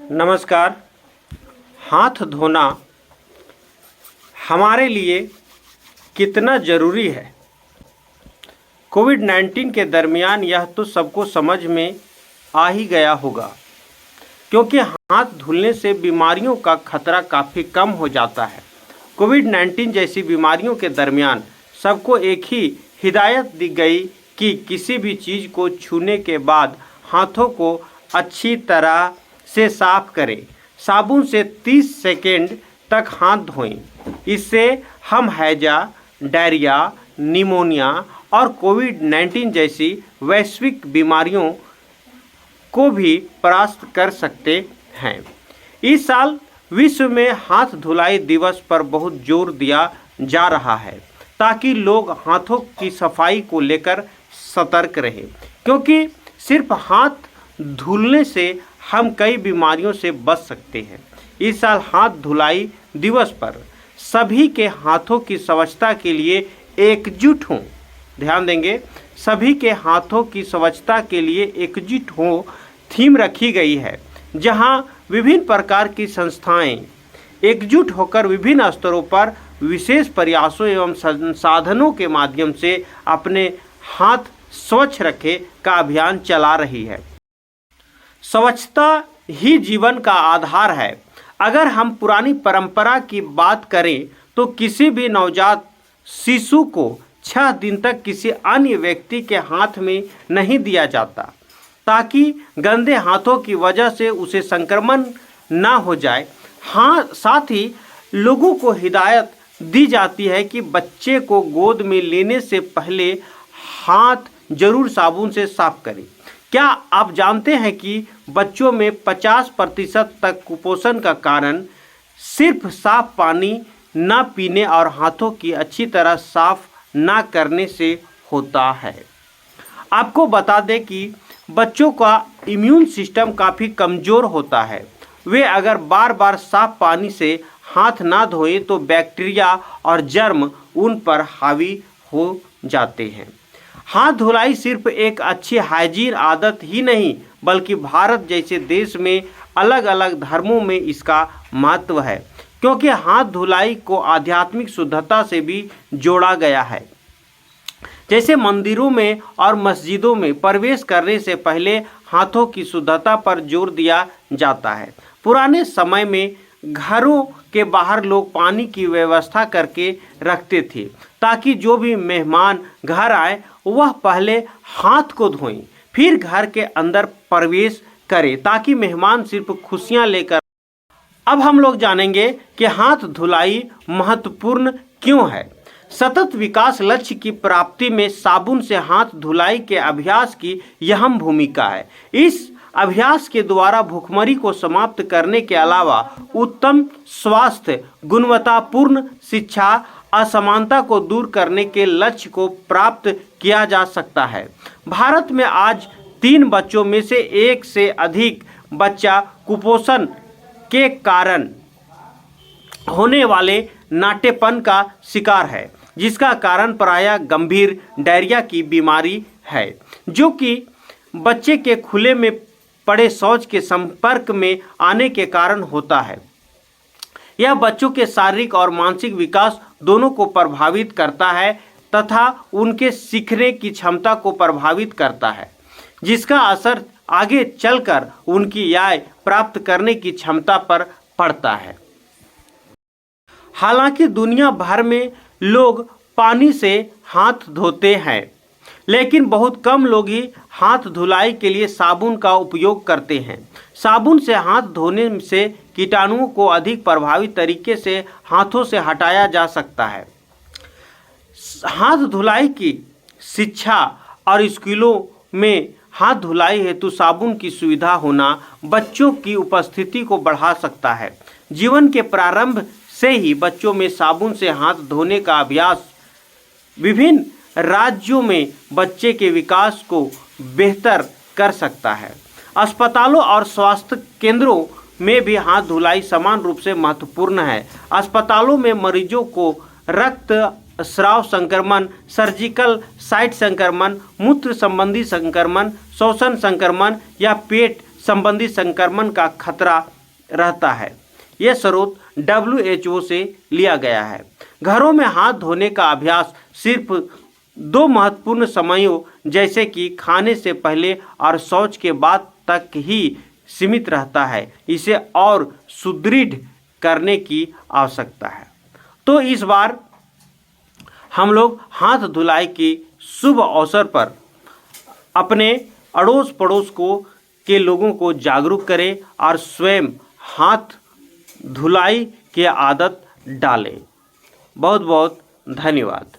नमस्कार। हाथ धोना हमारे लिए कितना ज़रूरी है? कोविड-19 के दरमियान यह तो सबको समझ में आ ही गया होगा, क्योंकि हाथ धुलने से बीमारियों का खतरा काफ़ी कम हो जाता है। कोविड-19 जैसी बीमारियों के दरमियान सबको एक ही हिदायत दी गई कि किसी भी चीज़ को छूने के बाद हाथों को अच्छी तरह से साफ करें। साबुन से 30 सेकेंड तक हाथ धोएं। इससे हम हैजा, डायरिया, निमोनिया और कोविड-19 जैसी वैश्विक बीमारियों को भी परास्त कर सकते हैं। इस साल विश्व में हाथ धुलाई दिवस पर बहुत जोर दिया जा रहा है, ताकि लोग हाथों की सफाई को लेकर सतर्क रहें, क्योंकि सिर्फ हाथ धुलने से हम कई बीमारियों से बच सकते हैं। इस साल हाथ धुलाई दिवस पर सभी के हाथों की स्वच्छता के लिए एकजुट हों। ध्यान देंगे, सभी के हाथों की स्वच्छता के लिए एकजुट हो थीम रखी गई है, जहां विभिन्न प्रकार की संस्थाएं एकजुट होकर विभिन्न स्तरों पर विशेष प्रयासों एवं संसाधनों के माध्यम से अपने हाथ स्वच्छ रखें का अभियान चला रही है। स्वच्छता ही जीवन का आधार है। अगर हम पुरानी परंपरा की बात करें तो किसी भी नवजात शिशु को 6 दिन तक किसी अन्य व्यक्ति के हाथ में नहीं दिया जाता, ताकि गंदे हाथों की वजह से उसे संक्रमण ना हो जाए। हाँ, साथ ही लोगों को हिदायत दी जाती है कि बच्चे को गोद में लेने से पहले हाथ जरूर साबुन से साफ करें। क्या आप जानते हैं कि बच्चों में 50% तक कुपोषण का कारण सिर्फ साफ पानी न पीने और हाथों की अच्छी तरह साफ न करने से होता है? आपको बता दें कि बच्चों का इम्यून सिस्टम काफ़ी कमज़ोर होता है। वे अगर बार बार साफ पानी से हाथ ना धोएं तो बैक्टीरिया और जर्म उन पर हावी हो जाते हैं। हाथ धुलाई सिर्फ एक अच्छी हाइजीन आदत ही नहीं, बल्कि भारत जैसे देश में अलग अलग धर्मों में इसका महत्व है, क्योंकि हाथ धुलाई को आध्यात्मिक शुद्धता से भी जोड़ा गया है। जैसे मंदिरों में और मस्जिदों में प्रवेश करने से पहले हाथों की शुद्धता पर जोर दिया जाता है। पुराने समय में घरों के बाहर लोग पानी की व्यवस्था करके रखते थे, ताकि जो भी मेहमान घर आए वह पहले हाथ को धोएं, फिर घर के अंदर प्रवेश करें, ताकि मेहमान सिर्फ खुशियां लेकर। अब हम लोग जानेंगे कि हाथ धुलाई महत्वपूर्ण क्यों है। सतत विकास लक्ष्य की प्राप्ति में साबुन से हाथ धुलाई के अभ्यास की अहम भूमिका है। इस अभ्यास के द्वारा भूखमरी को समाप्त करने के अलावा उत्तम स्वास्थ्य, गुणवत्तापूर्ण शिक्षा, असमानता को दूर करने के लक्ष्य को प्राप्त किया जा सकता है। भारत में आज 3 बच्चों में से 1 से अधिक बच्चा कुपोषण के कारण होने वाले नाटेपन का शिकार है, जिसका कारण प्रायः गंभीर डायरिया की बीमारी है, जो कि बच्चे के खुले में पड़े शौच के संपर्क में आने के कारण होता है। यह बच्चों के शारीरिक और मानसिक विकास दोनों को प्रभावित करता है तथा उनके सीखने की क्षमता को प्रभावित करता है, जिसका असर आगे चलकर उनकी आय प्राप्त करने की क्षमता पर पड़ता है। हालांकि दुनिया भर में लोग पानी से हाथ धोते हैं, लेकिन बहुत कम लोग ही हाथ धुलाई के लिए साबुन का उपयोग करते हैं। साबुन से हाथ धोने से कीटाणुओं को अधिक प्रभावी तरीके से हाथों से हटाया जा सकता है। हाथ धुलाई की शिक्षा और स्कूलों में हाथ धुलाई हेतु साबुन की सुविधा होना बच्चों की उपस्थिति को बढ़ा सकता है। जीवन के प्रारंभ से ही बच्चों में साबुन से हाथ धोने का अभ्यास विभिन्न राज्यों में बच्चे के विकास को बेहतर कर सकता है। अस्पतालों और स्वास्थ्य केंद्रों में भी हाथ धुलाई समान रूप से महत्वपूर्ण है। अस्पतालों में मरीजों को रक्त स्राव संक्रमण, सर्जिकल साइट संक्रमण, मूत्र संबंधी संक्रमण, श्वसन संक्रमण या पेट संबंधी संक्रमण का खतरा रहता है। यह स्रोत WHO से लिया गया है। घरों में हाथ धोने का अभ्यास सिर्फ 2 महत्वपूर्ण समयों जैसे कि खाने से पहले और शौच के बाद तक ही सीमित रहता है। इसे और सुदृढ़ करने की आवश्यकता है। तो इस बार हम लोग हाथ धुलाई के शुभ अवसर पर अपने अड़ोस पड़ोस के लोगों को जागरूक करें और स्वयं हाथ धुलाई की आदत डालें। बहुत बहुत धन्यवाद।